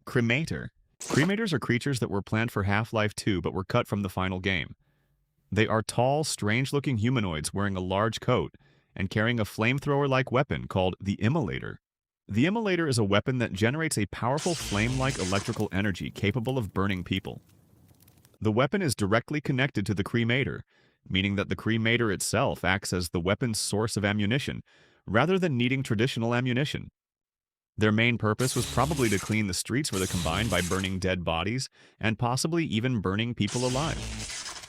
Cremator. Cremators are creatures that were planned for Half-Life 2 but were cut from the final game. They are tall, strange-looking humanoids wearing a large coat and carrying a flamethrower-like weapon called the Immolator. The Immolator is a weapon that generates a powerful flame-like electrical energy capable of burning people. The weapon is directly connected to the Cremator, meaning that the Cremator itself acts as the weapon's source of ammunition, rather than needing traditional ammunition. Their main purpose was probably to clean the streets for the Combine by burning dead bodies, and possibly even burning people alive.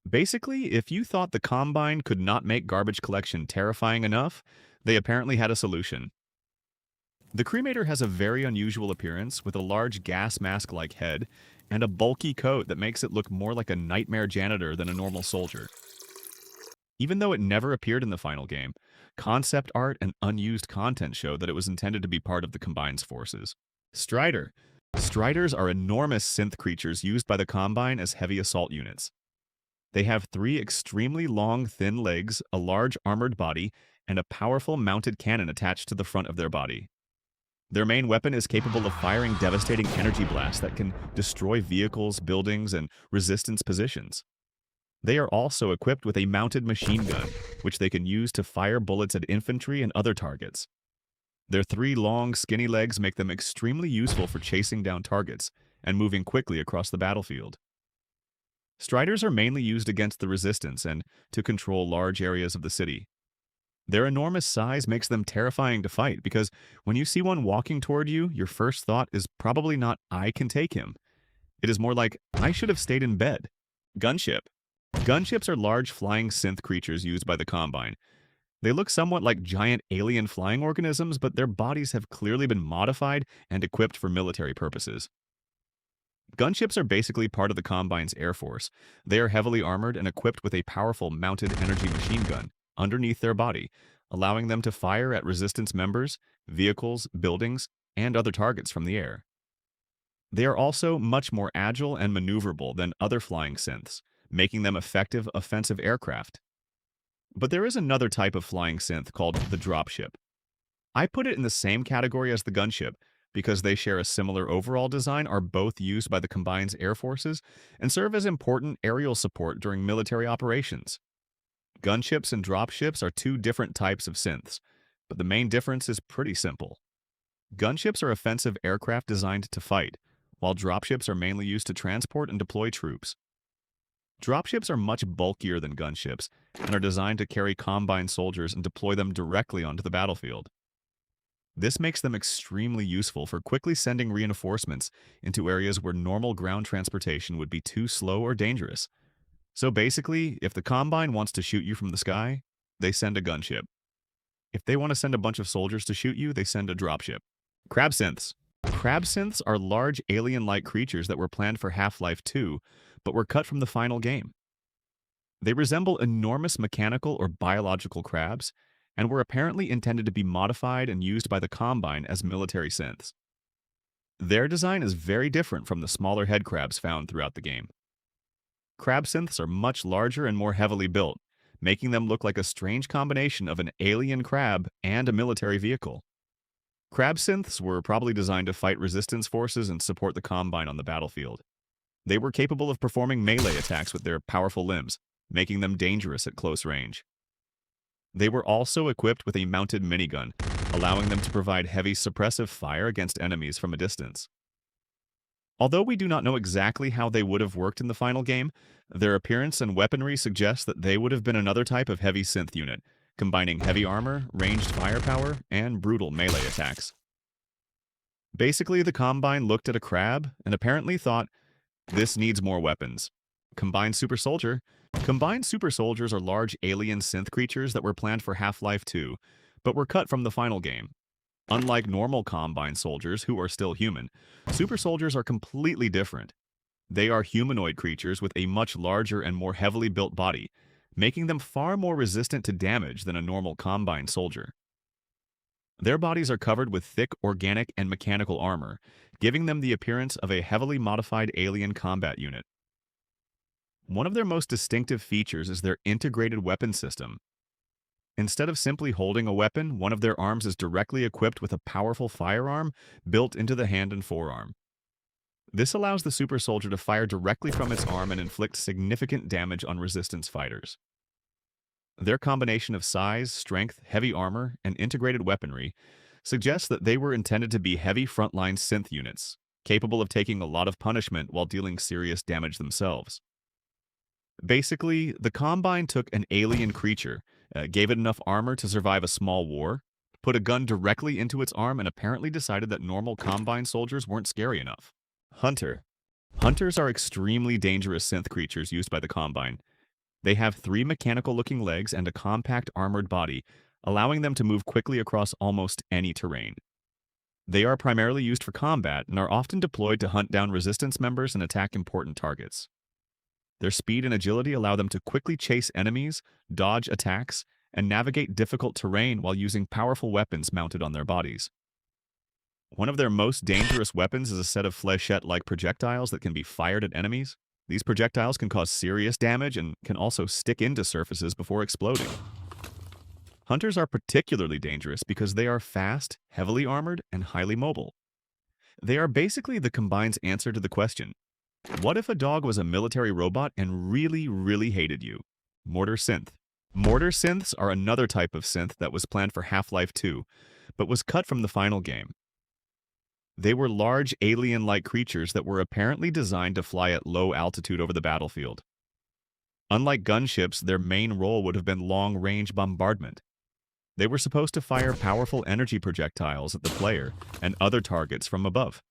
Basically, if you thought the Combine could not make garbage collection terrifying enough, they apparently had a solution. The Cremator has a very unusual appearance with a large gas mask-like head and a bulky coat that makes it look more like a nightmare janitor than a normal soldier. Even though it never appeared in the final game, concept art and unused content show that it was intended to be part of the Combine's forces. Strider. Striders are enormous synth creatures used by the Combine as heavy assault units. They have 3 extremely long, thin legs, a large armored body, and a powerful mounted cannon attached to the front of their body. Their main weapon is capable of firing devastating energy blasts that can destroy vehicles, buildings, and resistance positions. They are also equipped with a mounted machine gun, which they can use to fire bullets at infantry and other targets. Their 3 long, skinny legs make them extremely useful for chasing down targets and moving quickly across the battlefield. Striders are mainly used against the resistance and to control large areas of the city. Their enormous size makes them terrifying to fight because when you see one walking toward you, your first thought is probably not, "I can take him." It is more like, "I should have stayed in bed." Gunship. Gunships are large flying synth creatures used by the Combine. They look somewhat like giant alien flying organisms, but their bodies have clearly been modified and equipped for military purposes. Gunships are basically part of the Combine's air force. They are heavily armored and equipped with a powerful mounted energy machine gun underneath their body, allowing them to fire at resistance members, vehicles, buildings, and other targets from the air. They are also much more agile and maneuverable than other flying synths, making them effective offensive aircraft. But there is another type of flying synth called the dropship. I put it in the same category as the gunship because they share a similar overall design, are both used by the Combine's air forces, and serve as important aerial support during military operations. Gunships and dropships are 2 different types of synths, but the main difference is pretty simple. Gunships are offensive aircraft designed to fight, while dropships are mainly used to transport and deploy troops. Dropships are much bulkier than gunships and are designed to carry Combine soldiers and deploy them directly onto the battlefield. This makes them extremely useful for quickly sending reinforcements into areas where normal ground transportation would be too slow or dangerous. So basically, if the Combine wants to shoot you from the sky, they send a gunship. If they want to send a bunch of soldiers to shoot you, they send a dropship. Crab synths. Crab synths are large alien-like creatures that were planned for Half-Life 2, but were cut from the final game. They resemble enormous mechanical or biological crabs, and were apparently intended to be modified and used by the Combine as military synths. Their design is very different from the smaller head crabs found throughout the game. Crab synths are much larger and more heavily built, making them look like a strange combination of an alien crab and a military vehicle. Crab synths were probably designed to fight resistance forces and support the Combine on the battlefield. They were capable of performing melee attacks with their powerful limbs, making them dangerous at close range. They were also equipped with a mounted minigun, allowing them to provide heavy suppressive fire against enemies from a distance. Although we do not know exactly how they would have worked in the final game, their appearance and weaponry suggest that they would have been another type of heavy synth unit, combining heavy armor, ranged firepower, and brutal melee attacks. Basically, the Combine looked at a crab and apparently thought, "This needs more weapons." Combined Super Soldier. Combined Super Soldiers are large alien synth creatures that were planned for Half-Life 2, but were cut from the final game. Unlike normal Combine soldiers, who are still human, Super Soldiers are completely different. They are humanoid creatures with a much larger and more heavily built body, making them far more resistant to damage than a normal Combine soldier. Their bodies are covered with thick organic and mechanical armor, giving them the appearance of a heavily modified alien combat unit. One of their most distinctive features is their integrated weapon system. Instead of simply holding a weapon, one of their arms is directly equipped with a powerful firearm built into the hand and forearm. This allows the super soldier to fire directly from its arm and inflict significant damage on resistance fighters. Their combination of size, strength, heavy armor, and integrated weaponry suggests that they were intended to be heavy frontline synth units, capable of taking a lot of punishment while dealing serious damage themselves. Basically, the Combine took an alien creature, gave it enough armor to survive a small war, put a gun directly into its arm, and apparently decided that normal Combine soldiers weren't scary enough. Hunter. Hunters are extremely dangerous synth creatures used by the Combine. They have 3 mechanical-looking legs and a compact armored body, allowing them to move quickly across almost any terrain. They are primarily used for combat and are often deployed to hunt down resistance members and attack important targets. Their speed and agility allow them to quickly chase enemies, dodge attacks, and navigate difficult terrain while using powerful weapons mounted on their bodies. One of their most dangerous weapons is a set of flechette-like projectiles that can be fired at enemies. These projectiles can cause serious damage and can also stick into surfaces before exploding. Hunters are particularly dangerous because they are fast, heavily armored, and highly mobile. They are basically the Combine's answer to the question, what if a dog was a military robot and really, really hated you? Mortar Synth. Mortar Synths are another type of synth that was planned for Half-Life 2, but was cut from the final game. They were large alien-like creatures that were apparently designed to fly at low altitude over the battlefield. Unlike gunships, their main role would have been long-range bombardment. They were supposed to fire powerful energy projectiles at the player and other targets from above.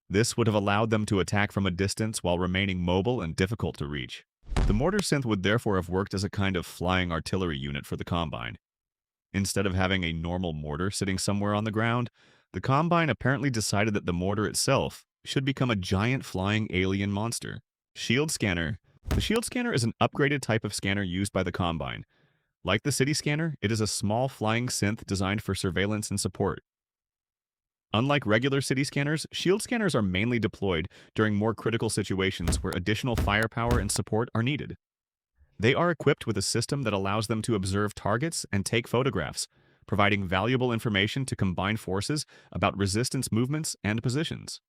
This would have allowed them to attack from a distance while remaining mobile and difficult to reach. The Mortar Synth would therefore have worked as a kind of flying artillery unit for the Combine. Instead of having a normal mortar sitting somewhere on the ground, the Combine apparently decided that the mortar itself should become a giant flying alien monster. Shield Scanner. The Shield Scanner is an upgraded type of scanner used by the Combine. Like the City Scanner, it is a small flying synth designed for surveillance and support. Unlike regular city scanners, shield scanners are mainly deployed during more critical situations where additional firepower and support are needed. They are equipped with a system that allows them to observe targets and take photographs, providing valuable information to combine forces about resistance movements and positions.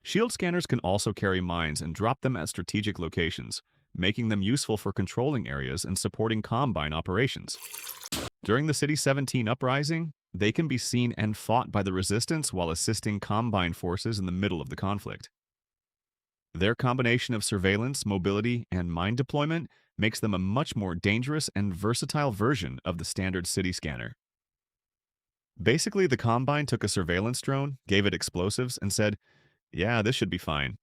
Shield scanners can also carry mines and drop them at strategic locations, making them useful for controlling areas and supporting Combine operations. During the City 17 uprising, they can be seen and fought by the Resistance while assisting Combine forces in the middle of the conflict. Their combination of surveillance, mobility, and mine deployment makes them a much more dangerous and versatile version of the standard city scanner. Basically, the Combine took a surveillance drone, gave it explosives, and said, "Yeah, this should be fine."